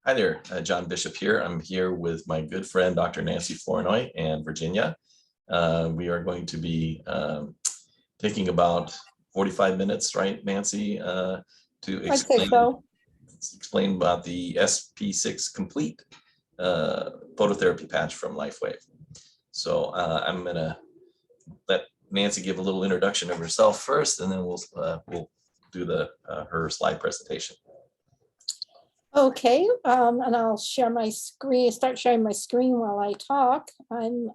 Hi there, John Bishop here. I'm here with my good friend, Dr. Nancy Flournoy and Virginia. We are going to be taking about 45 minutes, right, Nancy, to explain about the SP6 Complete phototherapy patch from LifeWave. So I'm going to let Nancy give a little introduction of herself first, and then we'll do her slide presentation. Okay, and I'll share my screen, start sharing my screen while I talk. I'm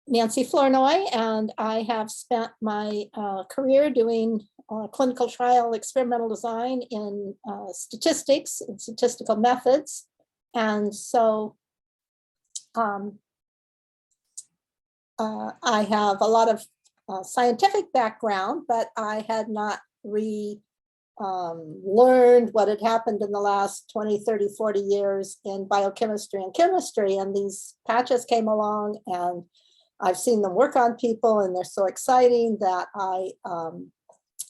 Nancy Flournoy, and I have spent my career doing clinical trial experimental design in statistics and statistical methods. And so I have a lot of scientific background, but I had not learned what had happened in the last 20, 30, 40 years in biochemistry and chemistry. And these patches came along and I've seen them work on people and they're so exciting that I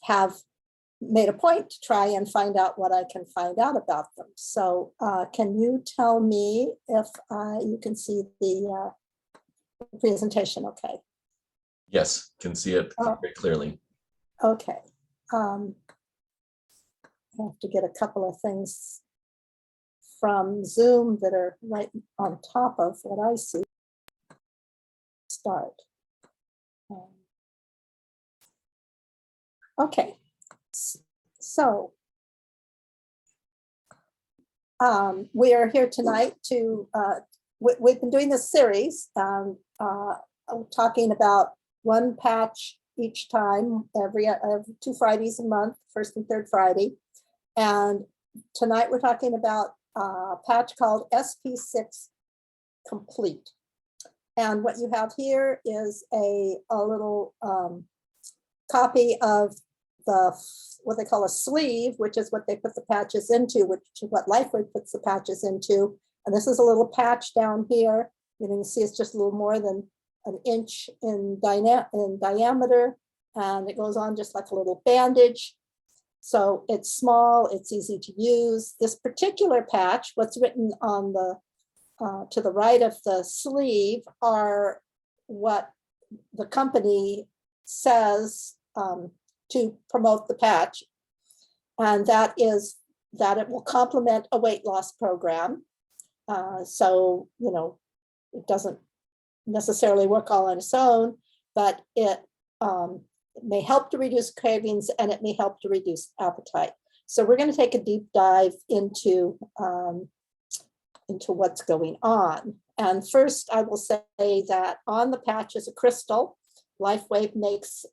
have made a point to try and find out what I can find out about them. So can you tell me if you can see the presentation okay? Yes, can see it very clearly. Okay. I have to get a couple of things from Zoom that are right on top of what I see. Start. Okay, so we are here tonight to, we've been doing this series, talking about one patch each time, every 2 Fridays a month, first and third Friday. And tonight we're talking about a patch called SP6 Complete. And what you have here is a little copy of what they call a sleeve, which is what they put the patches into, which is what LifeWave puts the patches into. And this is a little patch down here. You can see it's just a little more than an inch in diameter. And it goes on just like a little bandage. So it's small, it's easy to use. This particular patch, what's written on the to the right of the sleeve are what the company says to promote the patch. And that is that it will complement a weight loss program. So, you know, it doesn't necessarily work all on its own, but it may help to reduce cravings and it may help to reduce appetite. So we're going to take a deep dive into what's going on. And first I will say that on the patch is a crystal. LifeWave makes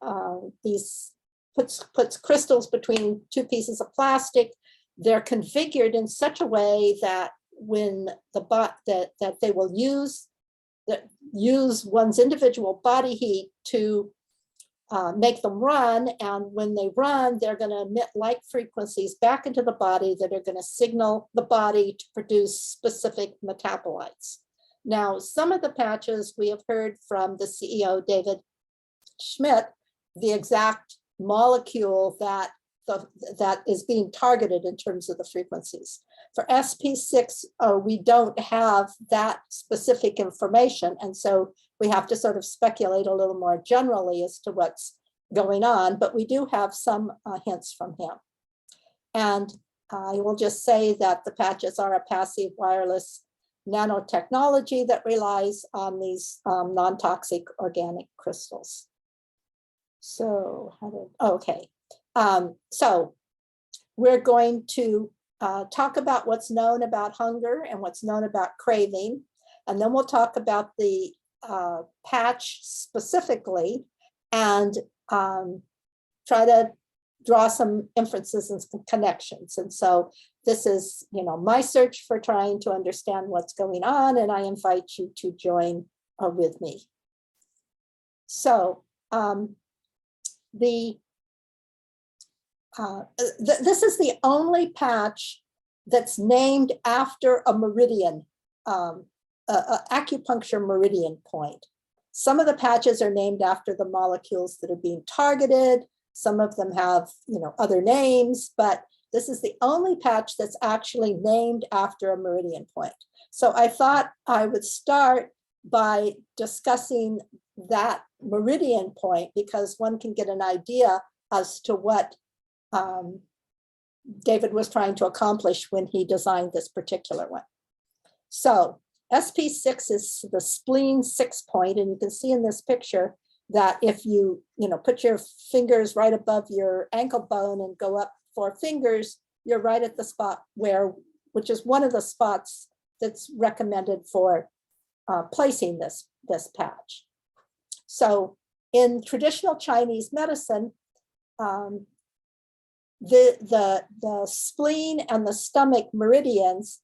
puts crystals between 2 pieces of plastic. They're configured in such a way that when that they will use one's individual body heat to make them run, and when they run, they're going to emit light frequencies back into the body that are going to signal the body to produce specific metabolites. Now, some of the patches we have heard from the CEO, David Schmidt, the exact molecule that is being targeted in terms of the frequencies. For SP6, we don't have that specific information, and so we have to sort of speculate a little more generally as to what's going on, but we do have some hints from him. And I will just say that the patches are a passive wireless nanotechnology that relies on these non-toxic organic crystals. So, so we're going to talk about what's known about hunger and what's known about craving, and then we'll talk about the patch specifically and try to draw some inferences and some connections. And so this is, you know, my search for trying to understand what's going on, and I invite you to join with me. So this is the only patch that's named after a meridian, acupuncture meridian point. Some of the patches are named after the molecules that are being targeted. Some of them have, you know, other names, but This is the only patch that's actually named after a meridian point. So I thought I would start by discussing that meridian point, because one can get an idea as to what David was trying to accomplish when he designed this particular one. So SP6 is the spleen 6 point, and you can see in this picture that if you put your fingers right above your ankle bone and go up 4 fingers, you're right at the spot which is one of the spots that's recommended for placing this patch. So in traditional Chinese medicine, the spleen and the stomach meridians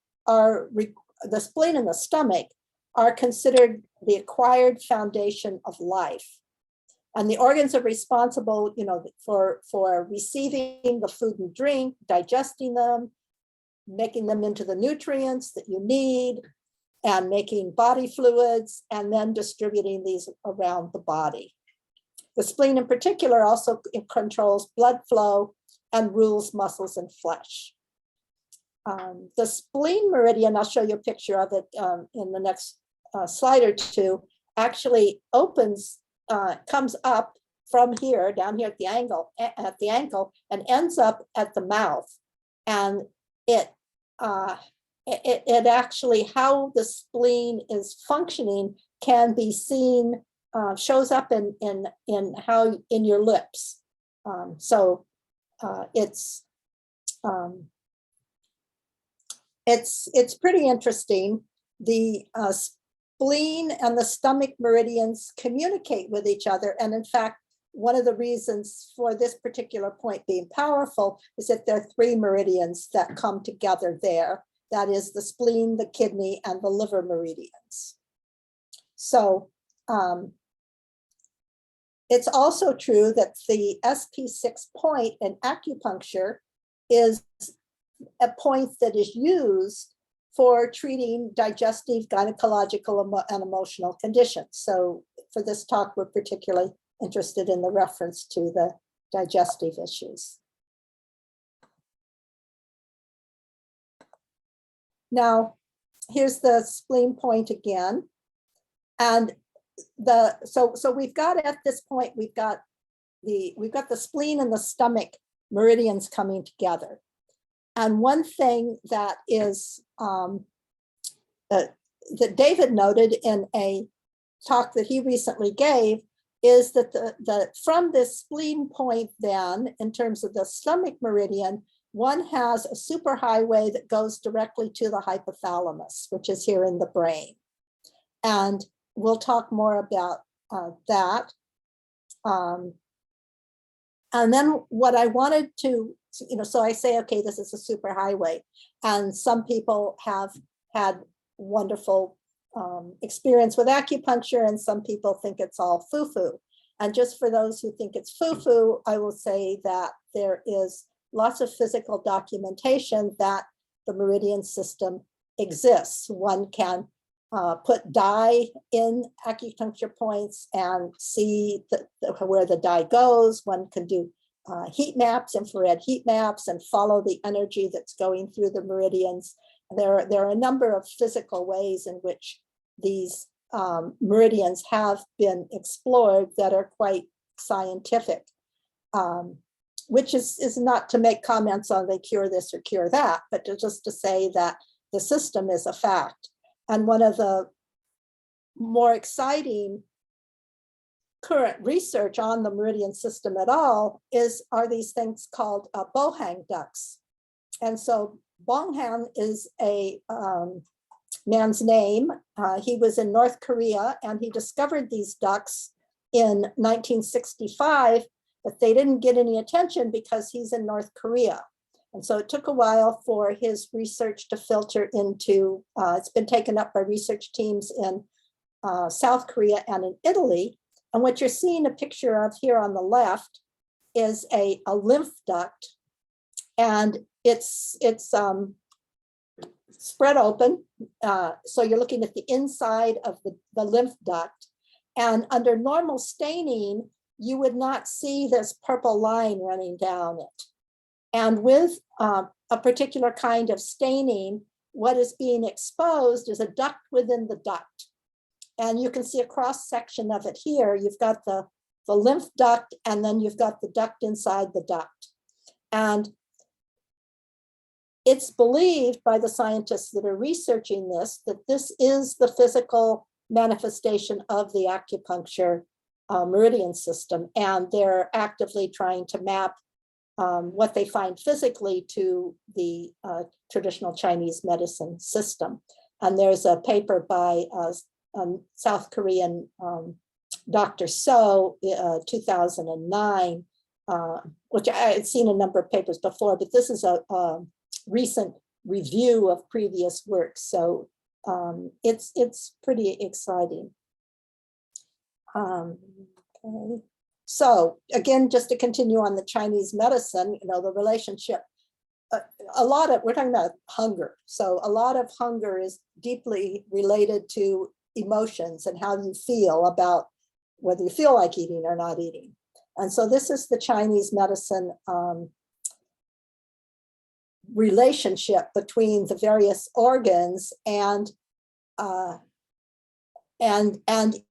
the spleen and the stomach are considered the acquired foundation of life. And the organs are responsible, for receiving the food and drink, digesting them, making them into the nutrients that you need, and making body fluids, and then distributing these around the body. The spleen in particular also controls blood flow and rules muscles and flesh. The spleen meridian, I'll show you a picture of it in the next slide or two, actually comes up from here, down here at the ankle, and ends up at the mouth. And it actually, how the spleen is functioning can be seen, shows up in your lips. It's pretty interesting. The spleen and the stomach meridians communicate with each other. And in fact, one of the reasons for this particular point being powerful is that there are 3 meridians that come together there. That is the spleen, the kidney, and the liver meridians. So it's also true that the SP6 point in acupuncture is a point that is used for treating digestive, gynecological, and emotional conditions. So for this talk, we're particularly interested in the reference to the digestive issues. Now, here's the spleen point again. And so we've got, at this point, we've got the spleen and the stomach meridians coming together. And one thing that is that David noted in a talk that he recently gave is that from this spleen point, then, in terms of the stomach meridian, one has a superhighway that goes directly to the hypothalamus, which is here in the brain. And we'll talk more about that. And then what I wanted to, so I say, okay, this is a superhighway. And some people have had wonderful experience with acupuncture, and some people think it's all foo-foo. And just for those who think it's foo-foo, I will say that there is lots of physical documentation that the meridian system exists. One can put dye in acupuncture points and see where the dye goes. One can do heat maps, infrared heat maps, and follow the energy that's going through the meridians. There are a number of physical ways in which these meridians have been explored that are quite scientific, which is not to make comments on they cure this or cure that, but just to say that the system is a fact. And one of the more exciting current research on the meridian system at all are these things called Bohang ducts. And so Bohang is a man's name. He was in North Korea, and he discovered these ducts in 1965, but they didn't get any attention because he's in North Korea. And so it took a while for his research to filter into, it's been taken up by research teams in South Korea and in Italy. And what you're seeing a picture of here on the left is a lymph duct. And it's spread open. So you're looking at the inside of the lymph duct. And under normal staining, you would not see this purple line running down it. And with a particular kind of staining, what is being exposed is a duct within the duct. And you can see a cross section of it here. You've got the lymph duct, and then you've got the duct inside the duct. And it's believed by the scientists that are researching this, that this is the physical manifestation of the acupuncture meridian system. And they're actively trying to map what they find physically to the traditional Chinese medicine system. And there's a paper by South Korean Dr. So, 2009, which I had seen a number of papers before, but this is a recent review of previous works. So it's pretty exciting. Okay. So again, just to continue on the Chinese medicine, the relationship, we're talking about hunger. So a lot of hunger is deeply related to emotions and how you feel about whether you feel like eating or not eating. And so this is the Chinese medicine relationship between the various organs and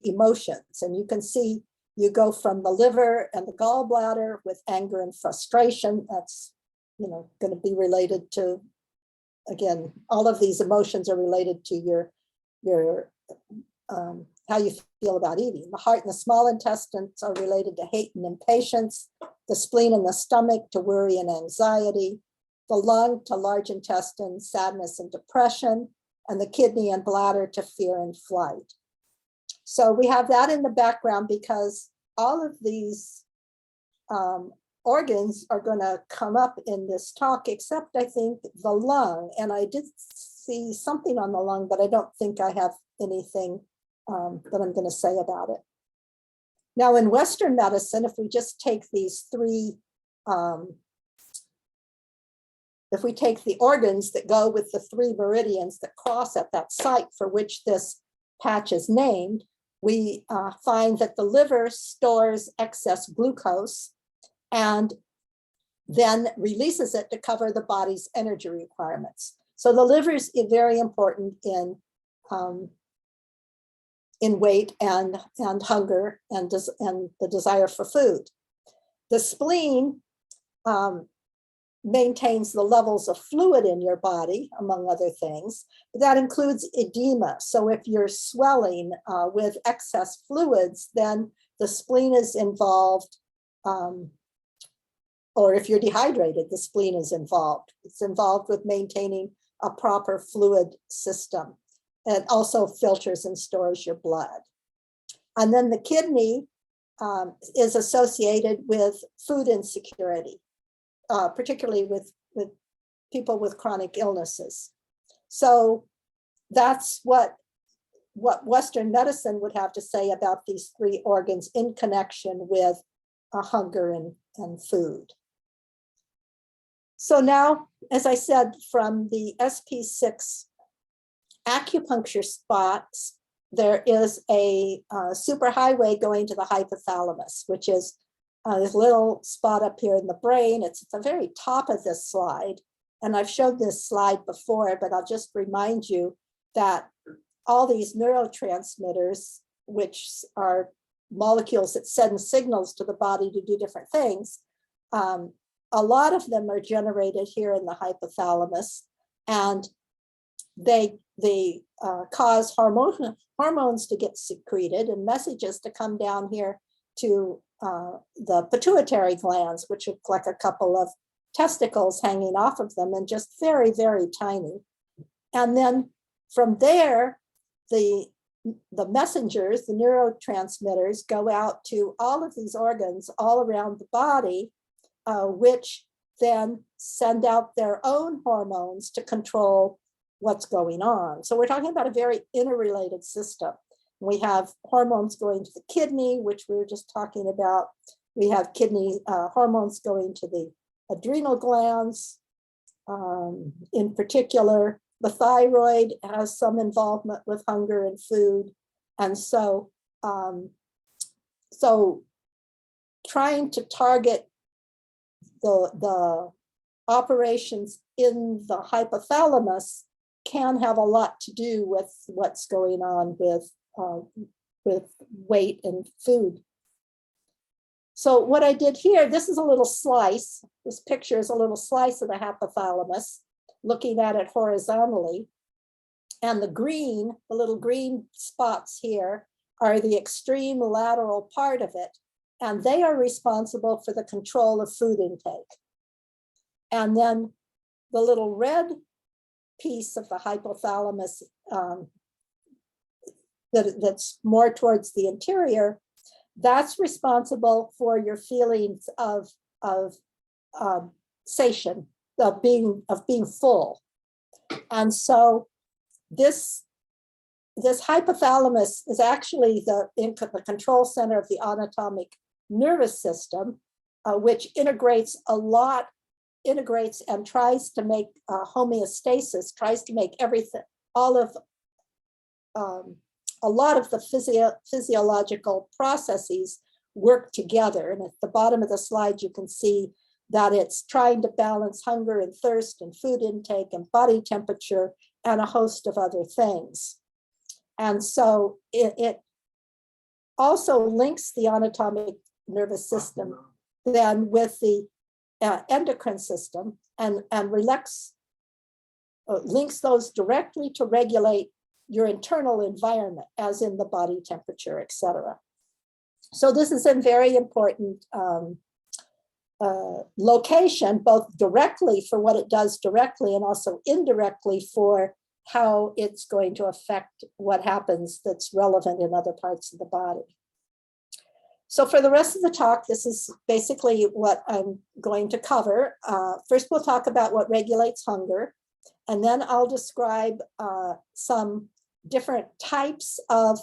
emotions. And you can see you go from the liver and the gallbladder with anger and frustration. That's going to be related to, again, all of these emotions are related to your how you feel about eating. The heart and the small intestines are related to hate and impatience. The spleen and the stomach to worry and anxiety. The lung to large intestine, sadness and depression, and the kidney and bladder to fear and flight. So we have that in the background because all of these organs are going to come up in this talk, except I think the lung. And I did see something on the lung, but I don't think I have anything that I'm going to say about it. Now in Western medicine, if we just take these three, if we take the organs that go with the three meridians that cross at that site for which this patch is named, we find that the liver stores excess glucose and then releases it to cover the body's energy requirements. So the liver is very important in weight and hunger and the desire for food. The spleen maintains the levels of fluid in your body, among other things, but that includes edema. So if you're swelling with excess fluids, then the spleen is involved, or if you're dehydrated, the spleen is involved. It's involved with maintaining a proper fluid system. It also filters and stores your blood. And then the kidney is associated with food insecurity. Particularly with people with chronic illnesses. So that's what Western medicine would have to say about these three organs in connection with hunger and food. So now, as I said, from the SP6 acupuncture spots, there is a superhighway going to the hypothalamus, which is this little spot up here in the brain. It's at the very top of this slide. And I've showed this slide before, but I'll just remind you that all these neurotransmitters, which are molecules that send signals to the body to do different things, a lot of them are generated here in the hypothalamus, and they cause hormones to get secreted and messages to come down here to the pituitary glands, which look like a couple of testicles hanging off of them and just very, very tiny. And then from there, the messengers, the neurotransmitters, go out to all of these organs all around the body, which then send out their own hormones to control what's going on. So we're talking about a very interrelated system. We have hormones going to the kidney, which we were just talking about. We have kidney hormones going to the adrenal glands. In particular, the thyroid has some involvement with hunger and food. And so, so trying to target the operations in the hypothalamus can have a lot to do with what's going on with weight and food. So what I did here, this is a little slice. This picture is a little slice of the hypothalamus, looking at it horizontally. And the little green spots here are the extreme lateral part of it. And they are responsible for the control of food intake. And then the little red piece of the hypothalamus that's more towards the interior, that's responsible for your feelings of satiation, of being full. And so this hypothalamus is actually the control center of the autonomic nervous system, which integrates and tries to make homeostasis, tries to make everything, a lot of the physiological processes work together. And at the bottom of the slide, you can see that it's trying to balance hunger and thirst and food intake and body temperature and a host of other things. And so it also links the autonomic nervous system then with the endocrine system and links those directly to regulate your internal environment, as in the body temperature, etc. So this is a very important location, both directly for what it does directly and also indirectly for how it's going to affect what happens that's relevant in other parts of the body. So for the rest of the talk, this is basically what I'm going to cover. First, we'll talk about what regulates hunger, and then I'll describe some different types of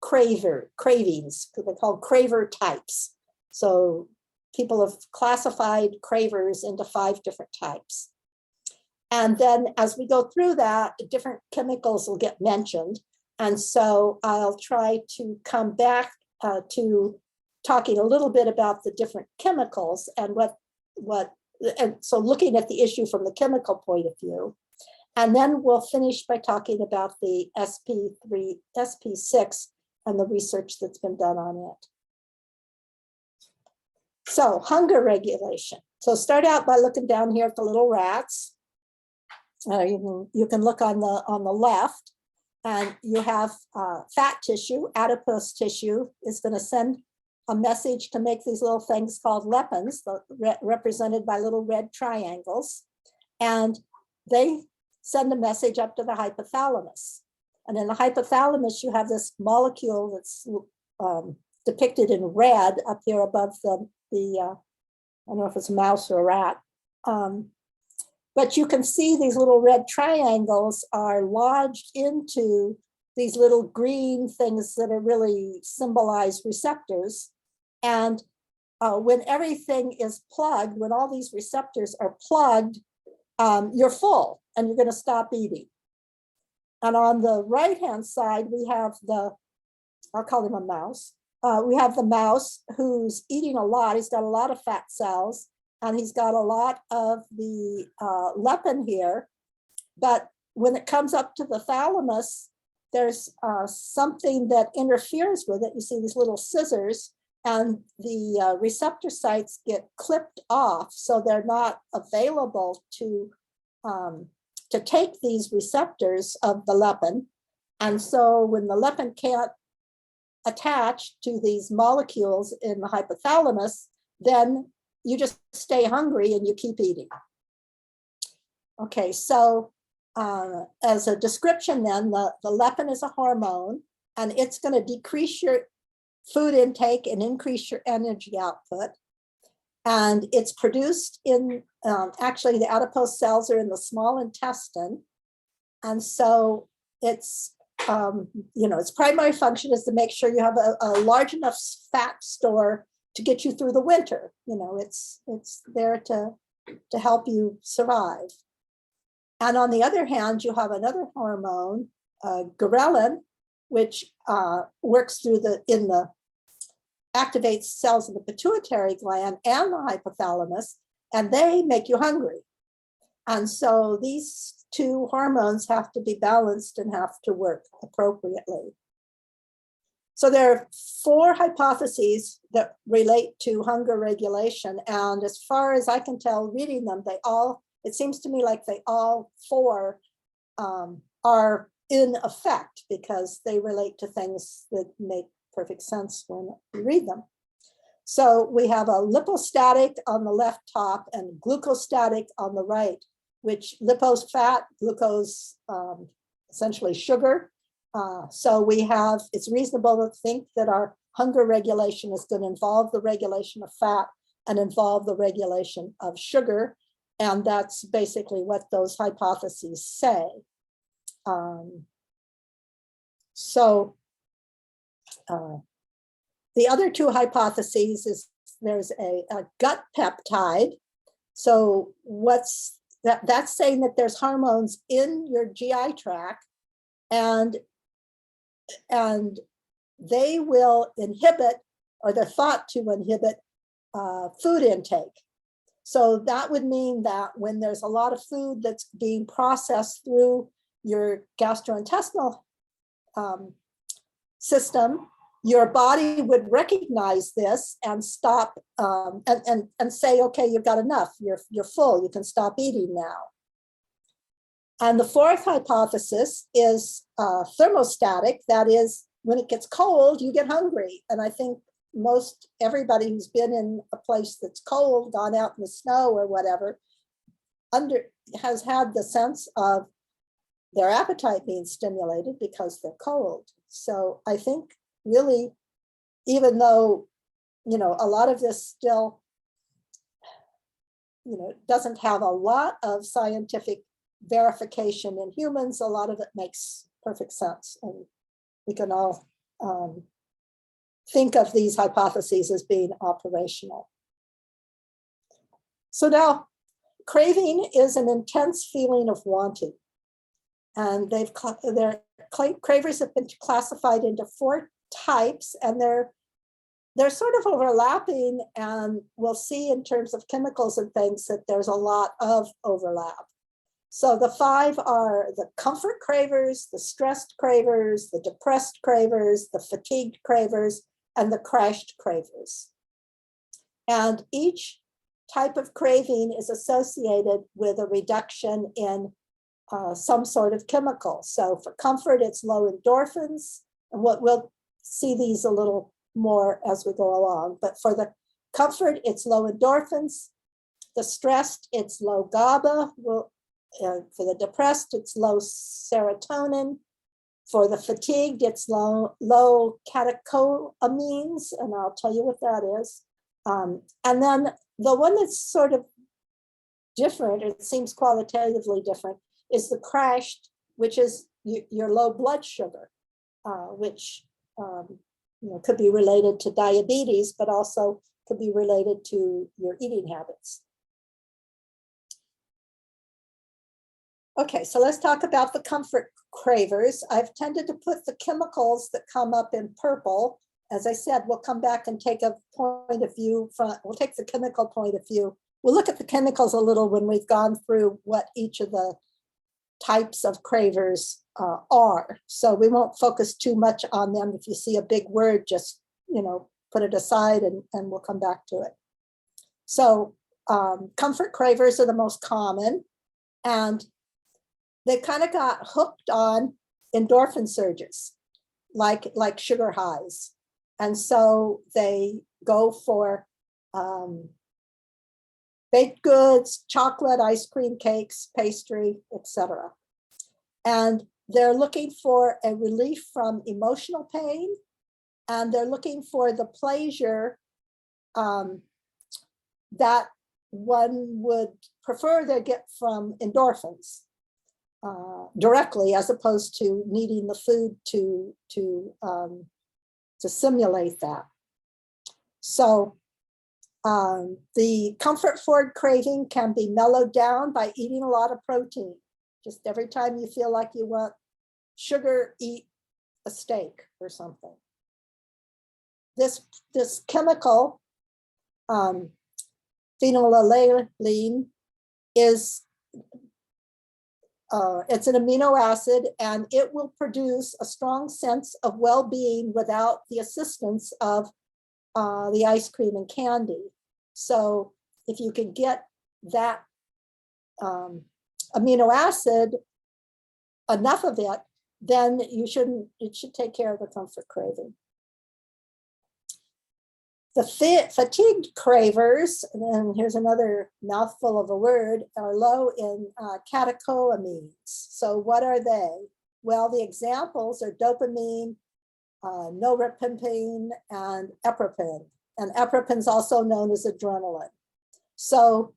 cravings. They're called craver types. So people have classified cravers into 5 different types. And then as we go through that, different chemicals will get mentioned. And so I'll try to come back to talking a little bit about the different chemicals and and so looking at the issue from the chemical point of view. And then we'll finish by talking about the SP6 and the research that's been done on it. So hunger regulation. So start out by looking down here at the little rats. You can look on the left, and you have fat tissue. Adipose tissue is going to send a message to make these little things called leptins, represented by little red triangles, and they send a message up to the hypothalamus. And in the hypothalamus, you have this molecule that's depicted in red up here above the I don't know if it's a mouse or a rat. But you can see these little red triangles are lodged into these little green things that are really symbolize receptors. And when everything is plugged, when all these receptors are plugged, you're full and you're going to stop eating. And on the right-hand side, we have I'll call him a mouse. We have the mouse who's eating a lot. He's got a lot of fat cells, and he's got a lot of the leptin here. But when it comes up to the thalamus, there's something that interferes with it. You see these little scissors, and the receptor sites get clipped off, so they're not available to take these receptors of the leptin. And so when the leptin can't attach to these molecules in the hypothalamus, then you just stay hungry and you keep eating. Okay, so as a description then, the leptin is a hormone, and it's going to decrease your food intake and increase your energy output. And it's produced in, actually the adipose cells are in the small intestine. And so it's, its primary function is to make sure you have a large enough fat store to get you through the winter. It's there to help you survive. And on the other hand, you have another hormone, ghrelin, which works activates cells in the pituitary gland and the hypothalamus. and they make you hungry. And so these two hormones have to be balanced and have to work appropriately. So there are 4 hypotheses that relate to hunger regulation. And as far as I can tell, reading them, it seems to me like they all 4 are in effect because they relate to things that make perfect sense when you read them. So we have a lipostatic on the left top and glucostatic on the right, which lipos fat, glucose essentially sugar. So it's reasonable to think that our hunger regulation is going to involve the regulation of fat and involve the regulation of sugar. And that's basically what those hypotheses say. The other 2 hypotheses is there's a gut peptide. So what's that's saying that there's hormones in your GI tract and they will inhibit, or they're thought to inhibit, food intake. So that would mean that when there's a lot of food that's being processed through your gastrointestinal system, your body would recognize this and stop and say, okay, you've got enough, you're full, you can stop eating now. And the 4th hypothesis is thermostatic. That is, when it gets cold, you get hungry. And I think everybody who's been in a place that's cold, gone out in the snow or whatever, has had the sense of their appetite being stimulated because they're cold. So I think really, even though, a lot of this still, doesn't have a lot of scientific verification in humans, a lot of it makes perfect sense. And we can all think of these hypotheses as being operational. So now, craving is an intense feeling of wanting. And cravers have been classified into 4 types, and they're sort of overlapping, and we'll see in terms of chemicals and things that there's a lot of overlap. So the 5 are the comfort cravers, the stressed cravers, the depressed cravers, the fatigued cravers, and the crashed cravers. And each type of craving is associated with a reduction in some sort of chemical. So for comfort, it's low endorphins, and we'll see these a little more as we go along. But for the comfort, it's low endorphins. The stressed, it's low GABA. For the depressed, it's low serotonin. For the fatigued, it's low catechoamines, and I'll tell you what that is. And then the one that's sort of different, it seems qualitatively different, is the crashed, which is your low blood sugar, which could be related to diabetes, but also could be related to your eating habits. Okay, so let's talk about the comfort cravers. I've tended to put the chemicals that come up in purple. As I said, we'll come back and take a point of view we'll take the chemical point of view. We'll look at the chemicals a little when we've gone through what each of the types of cravers are. So we won't focus too much on them. If you see a big word, just put it aside and we'll come back to it. So comfort cravers are the most common, and they kind of got hooked on endorphin surges, like sugar highs. And so they go for baked goods, chocolate, ice cream, cakes, pastry, etc. And they're looking for a relief from emotional pain, and they're looking for the pleasure that one would prefer they get from endorphins directly, as opposed to needing the food to simulate that. So the comfort food craving can be mellowed down by eating a lot of protein. Just every time you feel like you want sugar, eat a steak or something. This chemical, phenylalanine is it's an amino acid, and it will produce a strong sense of well-being without the assistance of the ice cream and candy. So if you can get that amino acid, enough of it, then it should take care of the comfort craving. The fatigued cravers, and here's another mouthful of a word, are low in catechoamines. So what are they? Well, the examples are dopamine, norepinephrine, and epinephrine. And epinephrine is also known as adrenaline. So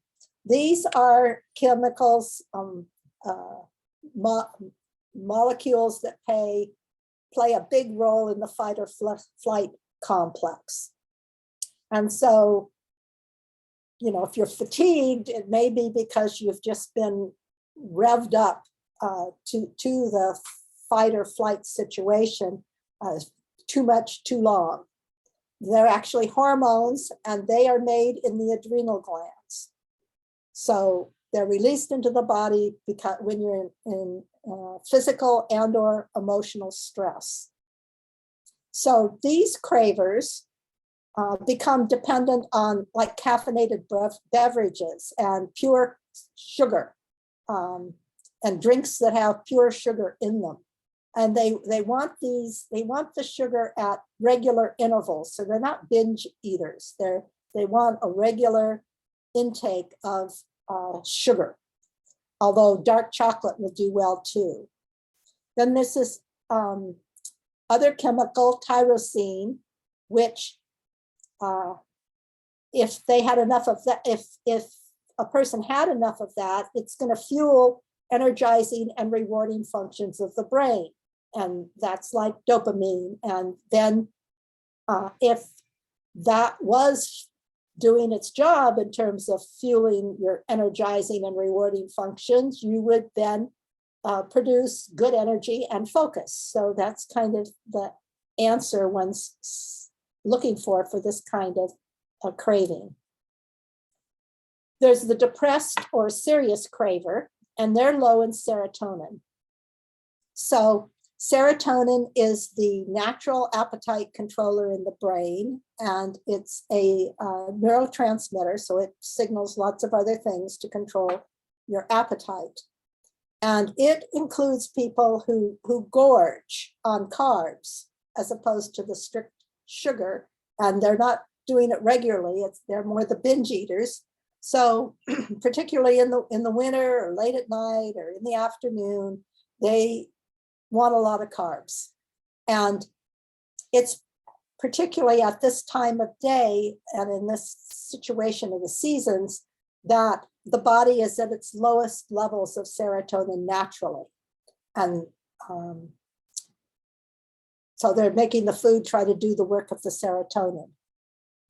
these are chemicals, molecules that play a big role in the fight or flight complex. And so, you know, if you're fatigued, it may be because you've just been revved up to the fight or flight situation too much, too long. They're actually hormones, and they are made in the adrenal glands. So they're released into the body because when you're in physical and or emotional stress. So these cravers become dependent on like caffeinated beverages and pure sugar and drinks that have pure sugar in them. And they want the sugar at regular intervals. So they're not binge eaters. They want a regular intake of sugar, although dark chocolate will do well too. Then this is other chemical, tyrosine, which if they had enough of that, if a person had enough of that, it's going to fuel energizing and rewarding functions of the brain. And that's like dopamine. And then if that was doing its job in terms of fueling your energizing and rewarding functions, you would then produce good energy and focus. So that's kind of the answer one's looking for this kind of craving. There's the depressed or serious craver, and they're low in serotonin. So serotonin is the natural appetite controller in the brain, and it's a neurotransmitter, so it signals lots of other things to control your appetite. And it includes people who gorge on carbs as opposed to the strict sugar, and they're not doing it regularly. They're more the binge eaters. So particularly in the winter or late at night or in the afternoon, they want a lot of carbs. And it's particularly at this time of day and in this situation of the seasons that the body is at its lowest levels of serotonin naturally. And so they're making the food try to do the work of the serotonin.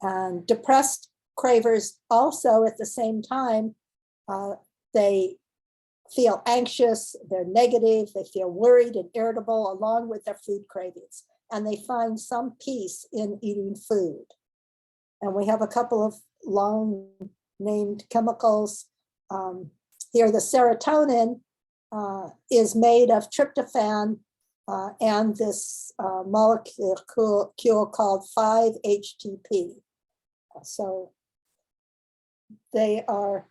And depressed cravers also at the same time, they feel anxious, they're negative, they feel worried and irritable along with their food cravings. And they find some peace in eating food. And we have a couple of long named chemicals. Here, the serotonin is made of tryptophan and this molecule called 5-HTP. So they are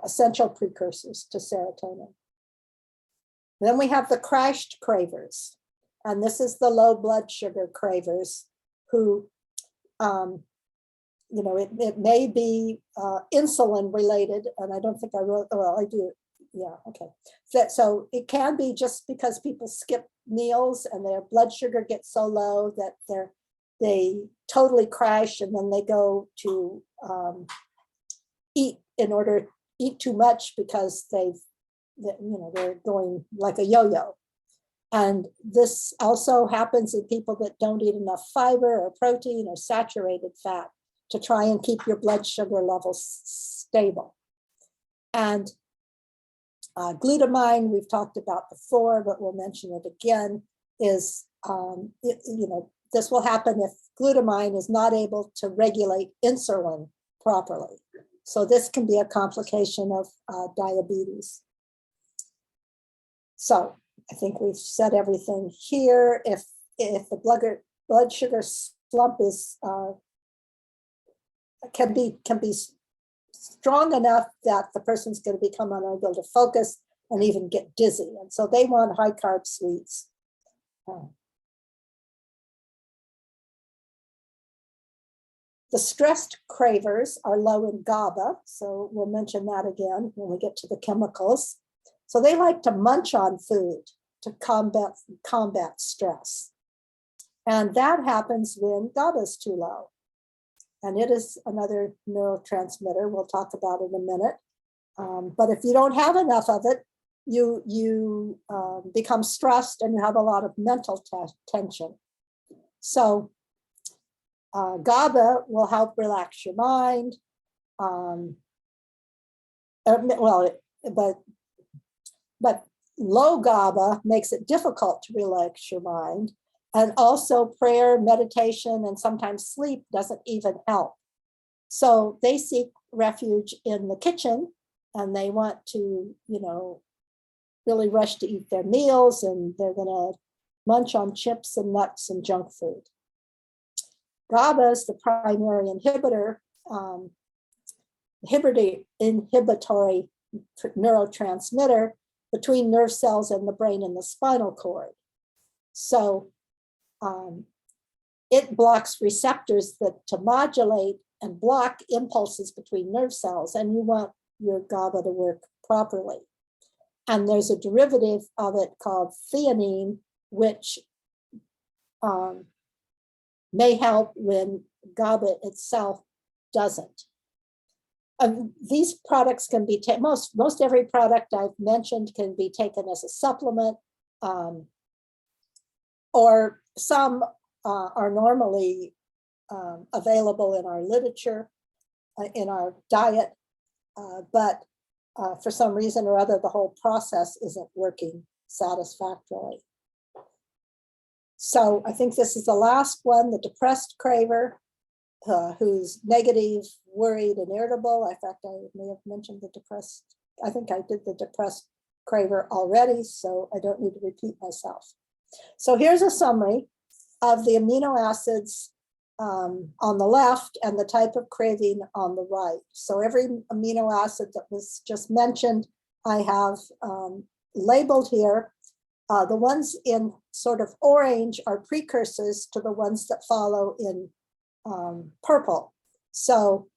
essential precursors to serotonin. Then we have the crashed cravers. And this is the low blood sugar cravers who, you know, it may be insulin related, and I don't think I wrote, well, I do. Yeah, okay. So it can be just because people skip meals and their blood sugar gets so low that they totally crash, and then they go to eat too much because they're going like a yo-yo. And this also happens in people that don't eat enough fiber or protein or saturated fat to try and keep your blood sugar levels stable. And glutamine, we've talked about before, but we'll mention it again, is, this will happen if glutamine is not able to regulate insulin properly. So this can be a complication of diabetes. So I think we've said everything here. If the blood sugar slump is can be strong enough that the person's going to become unable to focus and even get dizzy, and so they want high carb sweets. The stressed cravers are low in GABA, so we'll mention that again when we get to the chemicals. So they like to munch on food to combat stress. And that happens when GABA is too low. And it is another neurotransmitter we'll talk about in a minute. But if you don't have enough of it, you become stressed and you have a lot of mental tension. So GABA will help relax your mind. But low GABA makes it difficult to relax your mind. And also prayer, meditation, and sometimes sleep doesn't even help. So they seek refuge in the kitchen, and they want to, really rush to eat their meals, and they're going to munch on chips and nuts and junk food. GABA is the primary inhibitory neurotransmitter between nerve cells and the brain and the spinal cord. So it blocks receptors to modulate and block impulses between nerve cells, and you want your GABA to work properly. And there's a derivative of it called theanine, which may help when GABA itself doesn't. These products can be taken, most every product I've mentioned can be taken as a supplement, or some are normally available in our literature, in our diet, but for some reason or other, the whole process isn't working satisfactorily. So I think this is the last one, the depressed craver, who's negative, worried, and irritable. In fact, I may have mentioned the depressed. I think I did the depressed craver already, so I don't need to repeat myself. So here's a summary of the amino acids on the left and the type of craving on the right. So every amino acid that was just mentioned, I have labeled here. The ones in sort of orange are precursors to the ones that follow in purple. So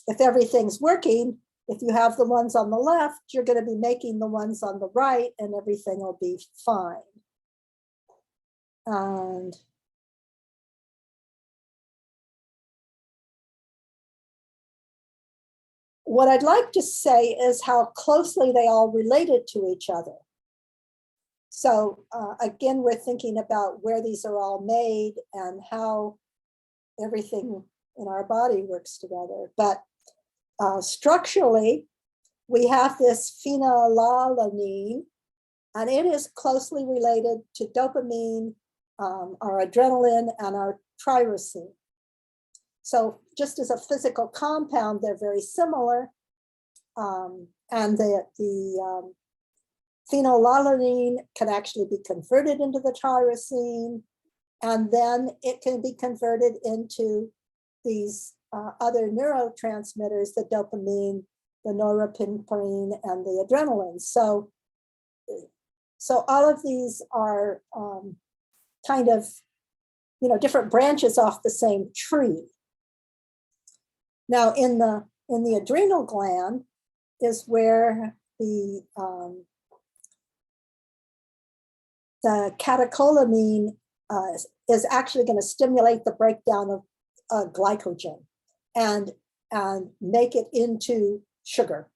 if everything's working, if you have the ones on the left, you're going to be making the ones on the right, and everything will be fine. And what I'd like to say is how closely they all related to each other. So again, we're thinking about where these are all made and how everything in our body works together. But structurally, we have this phenylalanine, and it is closely related to dopamine, our adrenaline, and our tyrosine. So just as a physical compound, they're very similar. And the phenylalanine can actually be converted into the tyrosine, and then it can be converted into these other neurotransmitters, the dopamine, the norepinephrine, and the adrenaline. So all of these are kind of, different branches off the same tree. Now, in the adrenal gland is where the catecholamine is actually going to stimulate the breakdown of glycogen and make it into sugar.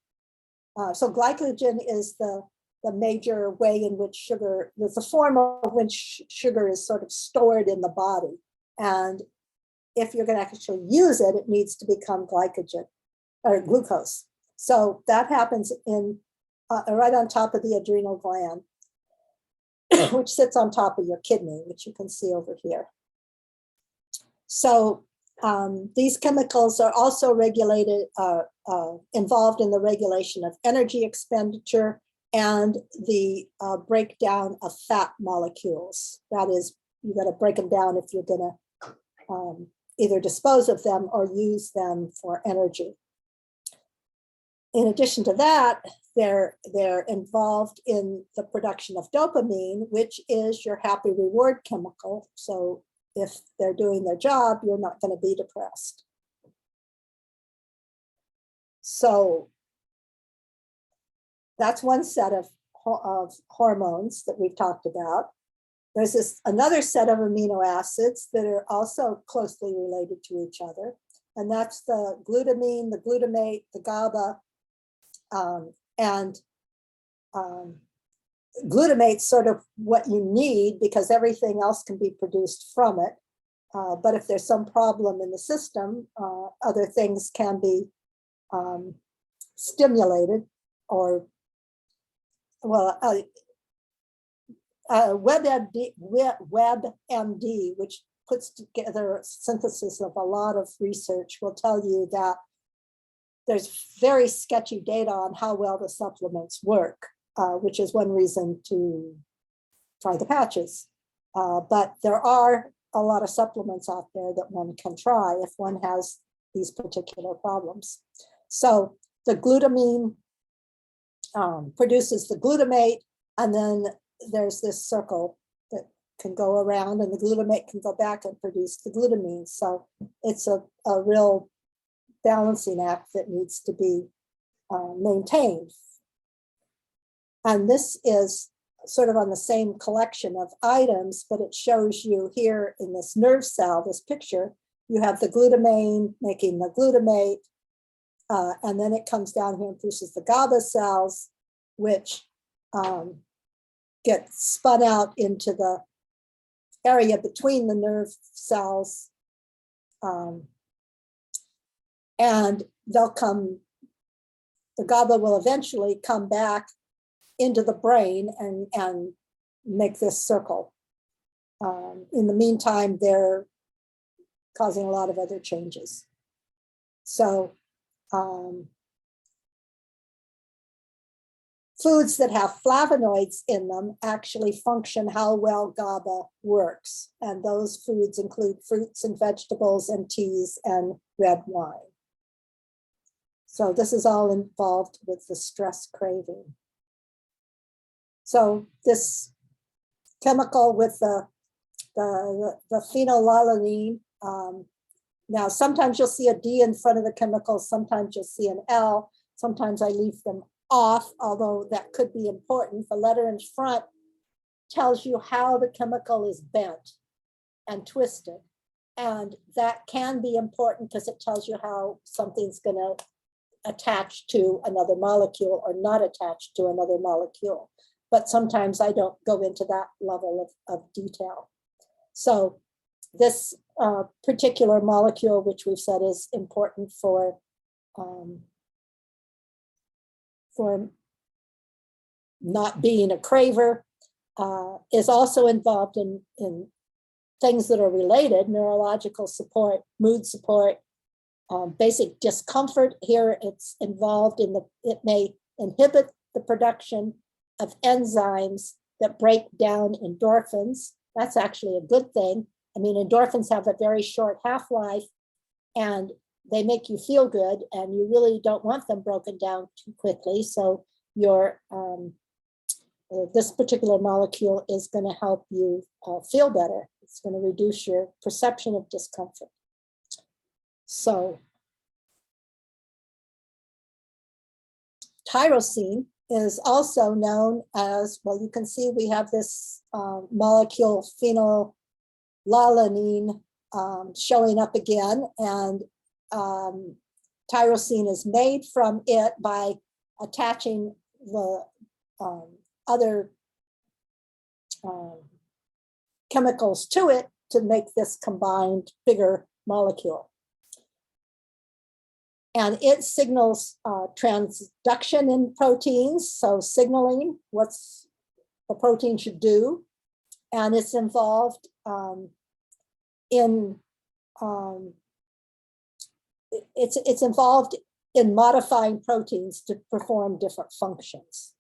So glycogen is the major way in which sugar, the form of which sugar is sort of stored in the body. And if you're going to actually use it, it needs to become glycogen or glucose. So that happens in right on top of the adrenal gland, which sits on top of your kidney, which you can see over here. So These chemicals are also regulated, involved in the regulation of energy expenditure and the breakdown of fat molecules. That is, you got to break them down if you're going to either dispose of them or use them for energy. In addition to that, they're involved in the production of dopamine, which is your happy reward chemical. So if they're doing their job, you're not going to be depressed. So that's one set of hormones that we've talked about. There's another set of amino acids that are also closely related to each other. And that's the glutamine, the glutamate, the GABA, glutamate's sort of what you need because everything else can be produced from it. But if there's some problem in the system, other things can be stimulated or, well, WebMD, which puts together a synthesis of a lot of research, will tell you that there's very sketchy data on how well the supplements work, which is one reason to try the patches. But there are a lot of supplements out there that one can try if one has these particular problems. So the glutamine produces the glutamate, and then there's this circle that can go around, and the glutamate can go back and produce the glutamine. So it's a real balancing act that needs to be maintained. And this is sort of on the same collection of items, but it shows you here in this nerve cell, this picture, you have the glutamine making the glutamate, and then it comes down here and produces the GABA cells, which get spun out into the area between the nerve cells, and the GABA will eventually come back into the brain and make this circle. In the meantime, they're causing a lot of other changes. So foods that have flavonoids in them actually function how well GABA works. And those foods include fruits and vegetables and teas and red wine. So this is all involved with the stress craving. So this chemical with the phenylalanine, now sometimes you'll see a D in front of the chemical, sometimes you'll see an L, sometimes I leave them off, although that could be important. The letter in front tells you how the chemical is bent and twisted. And that can be important because it tells you how something's going to attach to another molecule or not attach to another molecule. But sometimes I don't go into that level of detail. So this particular molecule, which we've said is important for not being a craver, is also involved in things that are related: neurological support, mood support, basic discomfort. Here it's involved in it may inhibit the production of enzymes that break down endorphins. That's actually a good thing. I mean, endorphins have a very short half-life and they make you feel good, and you really don't want them broken down too quickly. So this particular molecule is going to help you feel better. It's going to reduce your perception of discomfort. So tyrosine is also known as, well, you can see we have this molecule phenylalanine showing up again, and tyrosine is made from it by attaching the other chemicals to it to make this combined bigger molecule. And it signals transduction in proteins, so signaling what the protein should do. And it's involved in it's involved in modifying proteins to perform different functions.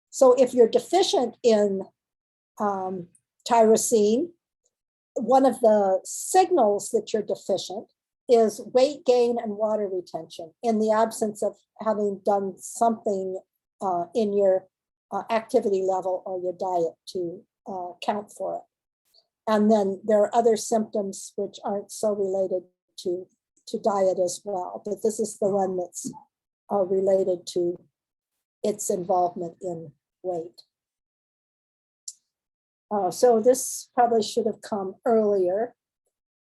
So if you're deficient in tyrosine, one of the signals that you're deficient is weight gain and water retention in the absence of having done something in your activity level or your diet to count for it. And then there are other symptoms which aren't so related to diet as well, but this is the one that's related to its involvement in weight. So this probably should have come earlier.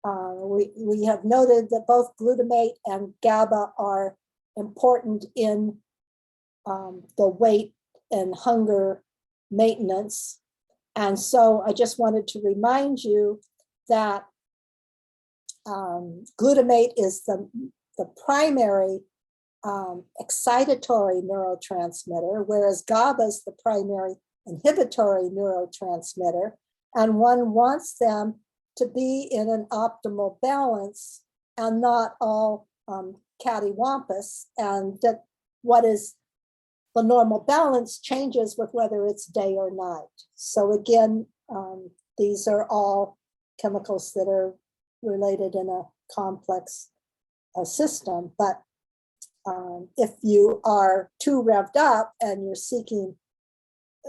We have noted that both glutamate and GABA are important in the weight and hunger maintenance. And so I just wanted to remind you that glutamate is the primary excitatory neurotransmitter, whereas GABA is the primary inhibitory neurotransmitter. And one wants them to be in an optimal balance and not all cattywampus, and that what is the normal balance changes with whether it's day or night. So again, these are all chemicals that are related in a complex system. But if you are too revved up and you're seeking,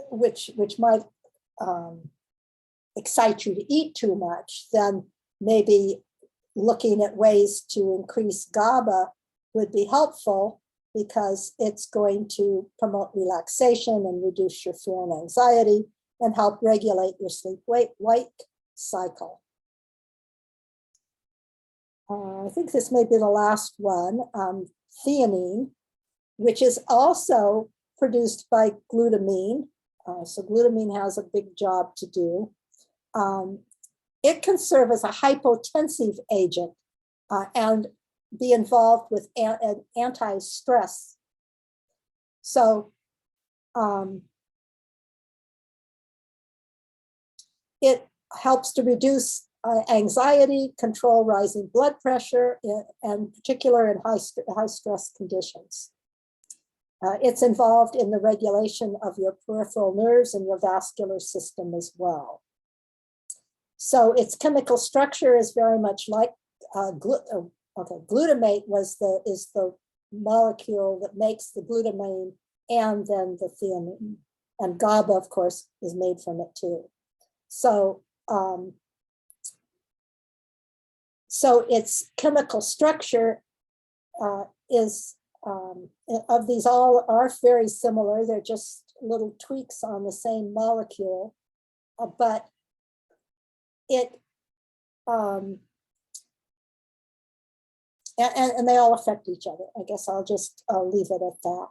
which might excite you to eat too much, then maybe looking at ways to increase GABA would be helpful, because it's going to promote relaxation and reduce your fear and anxiety and help regulate your sleep-wake cycle. I think this may be the last one, theanine, which is also produced by glutamine. So glutamine has a big job to do. It can serve as a hypotensive agent and be involved with anti-stress. So it helps to reduce anxiety, control rising blood pressure, and particular in high stress conditions. It's involved in the regulation of your peripheral nerves and your vascular system as well. So its chemical structure is very much like glutamate is the molecule that makes the glutamine and then the theanine. And GABA, of course, is made from it too. So, so its chemical structure is, of these all are very similar. They're just little tweaks on the same molecule, but it, and they all affect each other. I guess I'll leave it at that.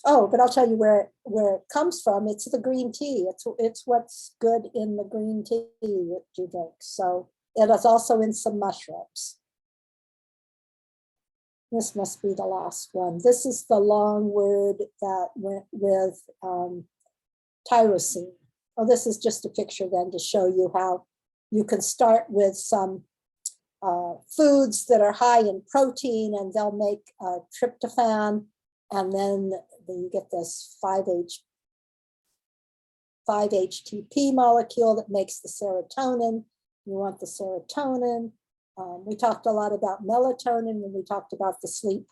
Oh, but I'll tell you where it comes from. It's the green tea. It's what's good in the green tea that you drink. So it is also in some mushrooms. This must be the last one. This is the long word that went with tyrosine. Oh, this is just a picture then to show you how you can start with some foods that are high in protein, and they'll make tryptophan, and then you get this 5-HTP molecule that makes the serotonin. You want the serotonin. We talked a lot about melatonin when we talked about the sleep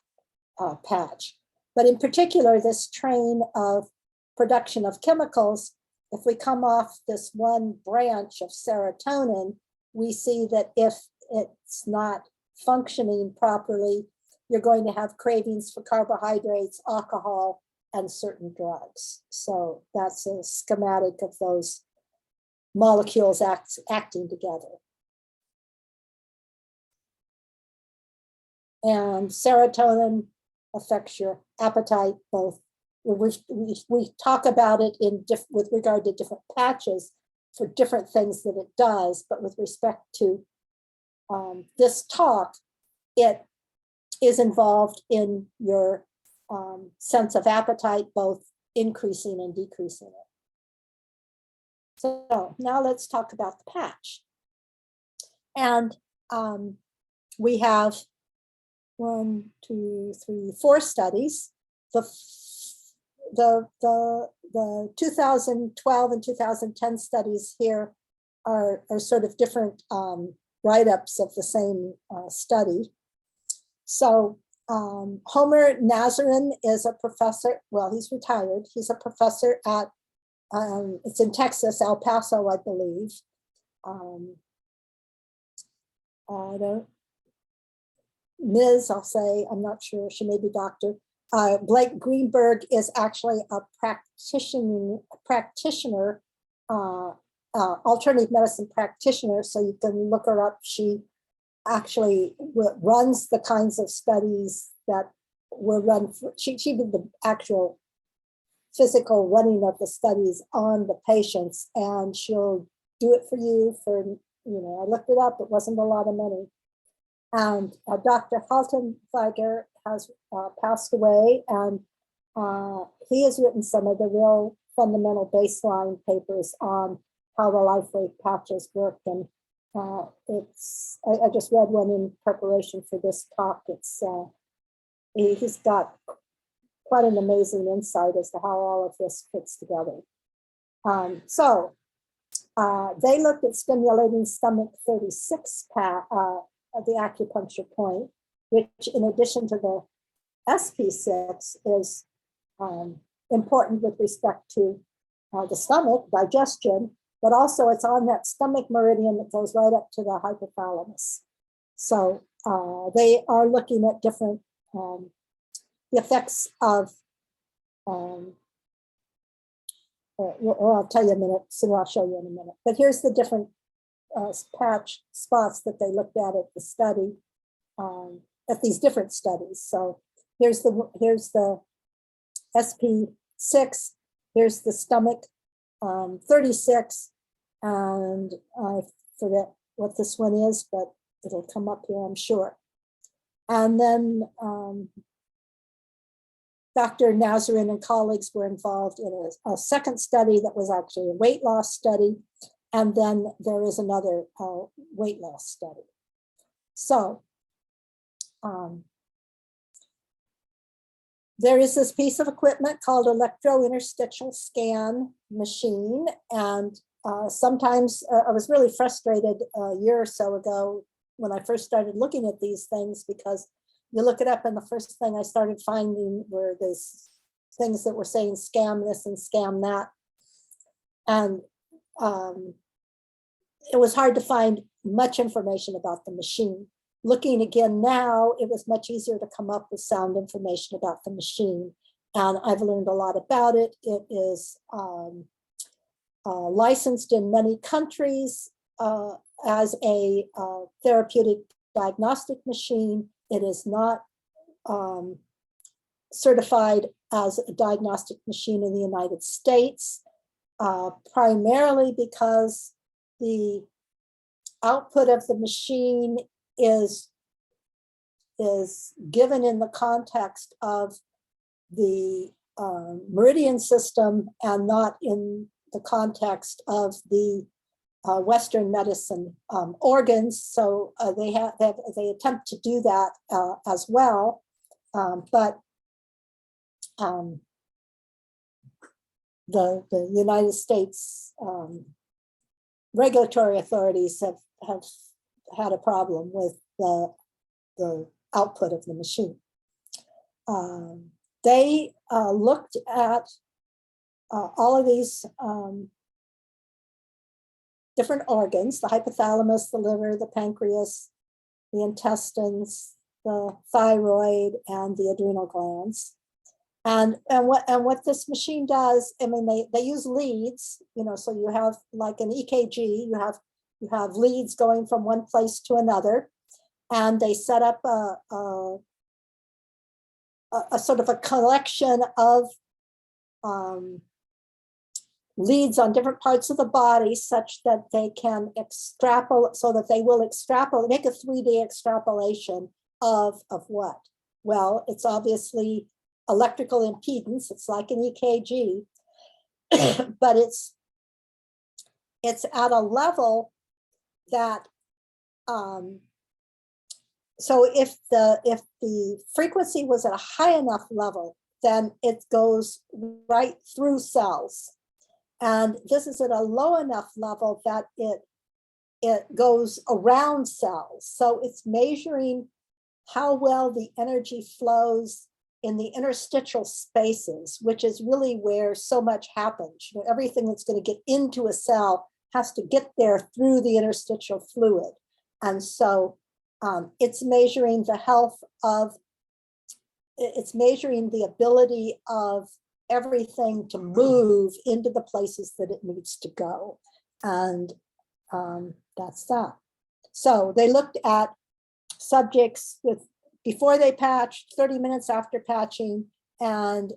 patch. But in particular, this train of production of chemicals, if we come off this one branch of serotonin, we see that if it's not functioning properly, you're going to have cravings for carbohydrates, alcohol, and certain drugs. So that's a schematic of those molecules acting together. And serotonin affects your appetite, both. We talk about it with regard to different patches for different things that it does, but with respect to this talk, it is involved in your sense of appetite, both increasing and decreasing it. So now let's talk about the patch. And we have 1, 2, 3, 4 studies. The 2012 and 2010 studies here are sort of different write-ups of the same study. So Homer Nazarin is a professor. Well, he's retired. He's a professor at, it's in Texas, El Paso, I believe. I don't, Ms., I'll say, I'm not sure, she may be doctor. Blake Greenberg is actually a practitioner, alternative medicine practitioner, so you can look her up. She actually runs the kinds of studies that were run. She did the actual physical running of the studies on the patients, and she'll do it for you for, I looked it up, it wasn't a lot of money. And Dr. Haltenweiger has passed away, and he has written some of the real fundamental baseline papers on how the LifeWave patches work. And I just read one in preparation for this talk. He's got quite an amazing insight as to how all of this fits together. So they looked at stimulating stomach 36 at the acupuncture point, which in addition to the SP6 is important with respect to the stomach, digestion, but also it's on that stomach meridian that goes right up to the hypothalamus. So they are looking at different the effects of, well, I'll tell you in a minute, so I'll show you in a minute. But here's the different patch spots that they looked at the study, at these different studies. So here's the SP6, here's the stomach 36, and I forget what this one is, but it'll come up here, I'm sure. And then Dr. Nazarin and colleagues were involved in a second study that was actually a weight loss study. And then there is another weight loss study. So there is this piece of equipment called electro-interstitial scan machine. And sometimes I was really frustrated a year or so ago when I first started looking at these things, because you look it up and the first thing I started finding were these things that were saying scam this and scam that. And it was hard to find much information about the machine. Looking again now, it was much easier to come up with sound information about the machine. And I've learned a lot about it. It is licensed in many countries as a therapeutic diagnostic machine. It is not certified as a diagnostic machine in the United States, primarily because the output of the machine is given in the context of the meridian system and not in the context of the Western medicine organs. So they attempt to do that as well, but the United States regulatory authorities have had a problem with the output of the machine. They looked at all of these different organs, the hypothalamus, the liver, the pancreas, the intestines, the thyroid, and the adrenal glands. And what this machine does, I mean, they use leads, so you have like an EKG, you have leads going from one place to another, and they set up a sort of a collection of leads on different parts of the body such that they can extrapolate, so that they will extrapolate, make a 3D extrapolation of what? Well, it's obviously electrical impedance. It's like an EKG, but it's at a level that so if the frequency was at a high enough level, then it goes right through cells. And this is at a low enough level that it goes around cells. So it's measuring how well the energy flows in the interstitial spaces, which is really where so much happens. You know, everything that's going to get into a cell has to get there through the interstitial fluid. And so it's measuring the health of, it's measuring the ability of everything to move into the places that it needs to go. And that's that. So they looked at subjects with before they patched, 30 minutes after patching, and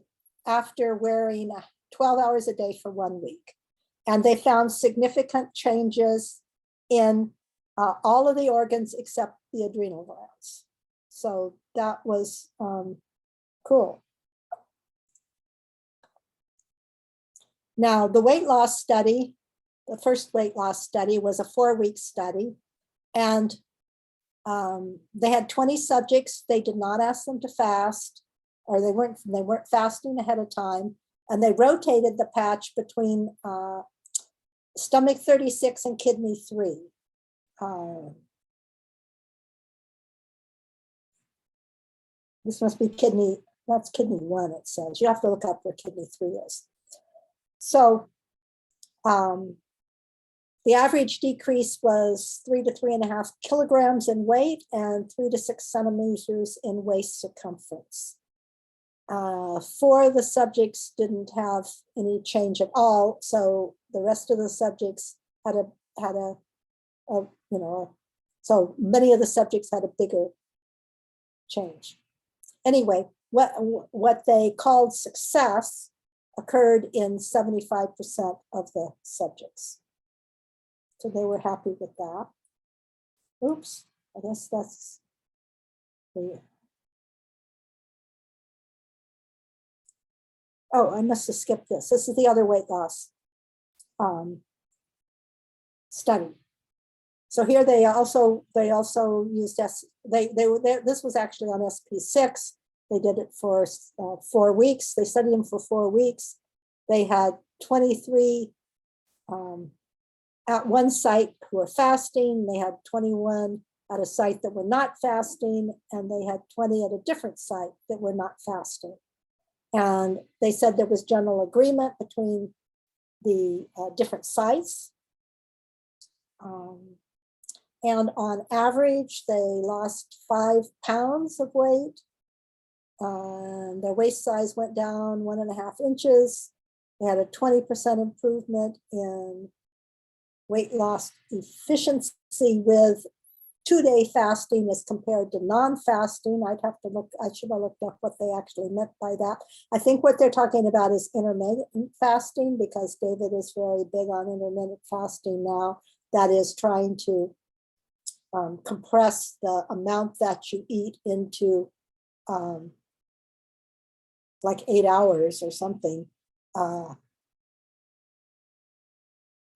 after wearing 12 hours a day for 1 week. And they found significant changes in all of the organs except the adrenal glands. So that was cool. Now, the weight loss study, the first weight loss study was a 4-week study, and they had 20 subjects. They did not ask them to fast, or they weren't fasting ahead of time, and they rotated the patch between stomach 36 and kidney 3. This must be kidney, that's kidney 1, it says. You have to look up where kidney 3 is. So the average decrease was 3 to 3.5 kilograms in weight and 3 to 6 centimeters in waist circumference. 4 of the subjects didn't have any change at all. So the rest of the subjects had a so many of the subjects had a bigger change. Anyway, what they called success occurred in 75% of the subjects. So they were happy with that. Oops, I guess that's the, oh, I must have skipped this. This is the other weight loss study. So here they also used this was actually on SP6. They did it for 4 weeks. They studied them for 4 weeks. They had 23 at one site who were fasting. They had 21 at a site that were not fasting, and they had 20 at a different site that were not fasting. And they said there was general agreement between the different sites. And on average, they lost 5 pounds of weight. Their waist size went down 1.5 inches. They had a 20% improvement in weight loss efficiency with 2-day fasting as compared to non-fasting. I'd have to look, I should have looked up what they actually meant by that. I think what they're talking about is intermittent fasting, because David is very big on intermittent fasting now. That is trying to compress the amount that you eat into like 8 hours or something.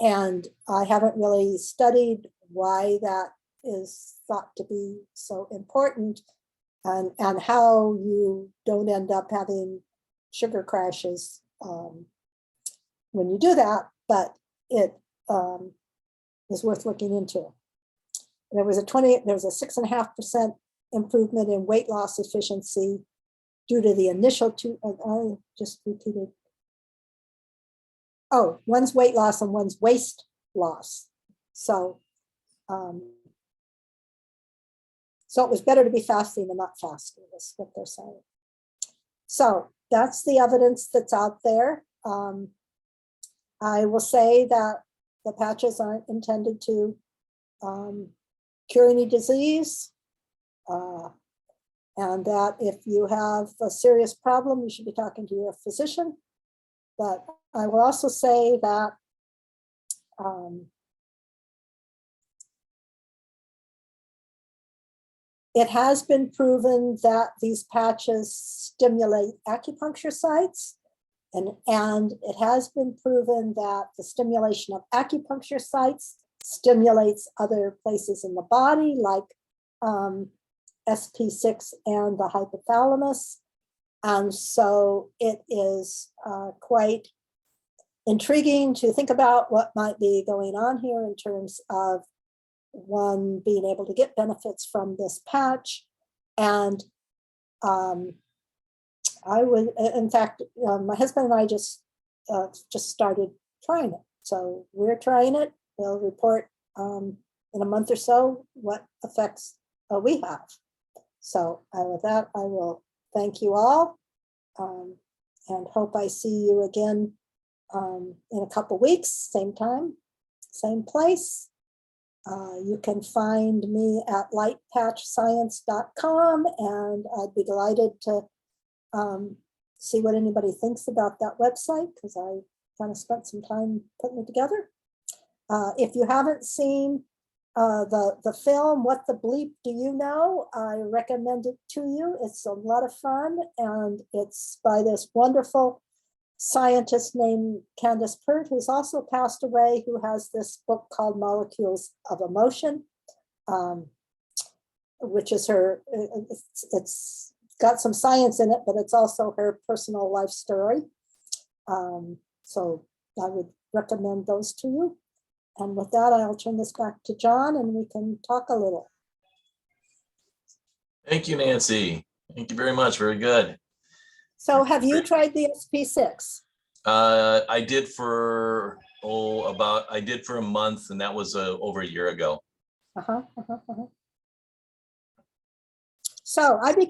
And I haven't really studied why that is thought to be so important, and how you don't end up having sugar crashes when you do that, but it is worth looking into. There was a 6.5% improvement in weight loss efficiency due to the initial 2, I just repeated. Oh, one's weight loss and one's waist loss. So, so it was better to be fasting than not fasting, is what they're saying. So that's the evidence that's out there. I will say that the patches aren't intended to cure any disease, and that if you have a serious problem, you should be talking to your physician. But I will also say that it has been proven that these patches stimulate acupuncture sites, and it has been proven that the stimulation of acupuncture sites stimulates other places in the body, like SP6 and the hypothalamus. And so it is quite intriguing to think about what might be going on here in terms of one being able to get benefits from this patch. And I would, in fact, my husband and I just started trying it. So we're trying it. We'll report in a month or so what effects we have. So with that, I will thank you all and hope I see you again in a couple weeks, same time, same place. You can find me at lightpatchscience.com, and I'd be delighted to see what anybody thinks about that website, because I kind of spent some time putting it together. If you haven't seen the film, What the Bleep Do You Know? I recommend it to you. It's a lot of fun, and it's by this wonderful scientist named Candace Pert, who's also passed away, who has this book called Molecules of Emotion, which is her, it's got some science in it, but it's also her personal life story. So I would recommend those to you. And with that, I'll turn this back to John and we can talk a little. Thank you, Nancy. Thank you very much. Very good. So have you tried the SP6? I did for a month, and that was over a year ago. So I became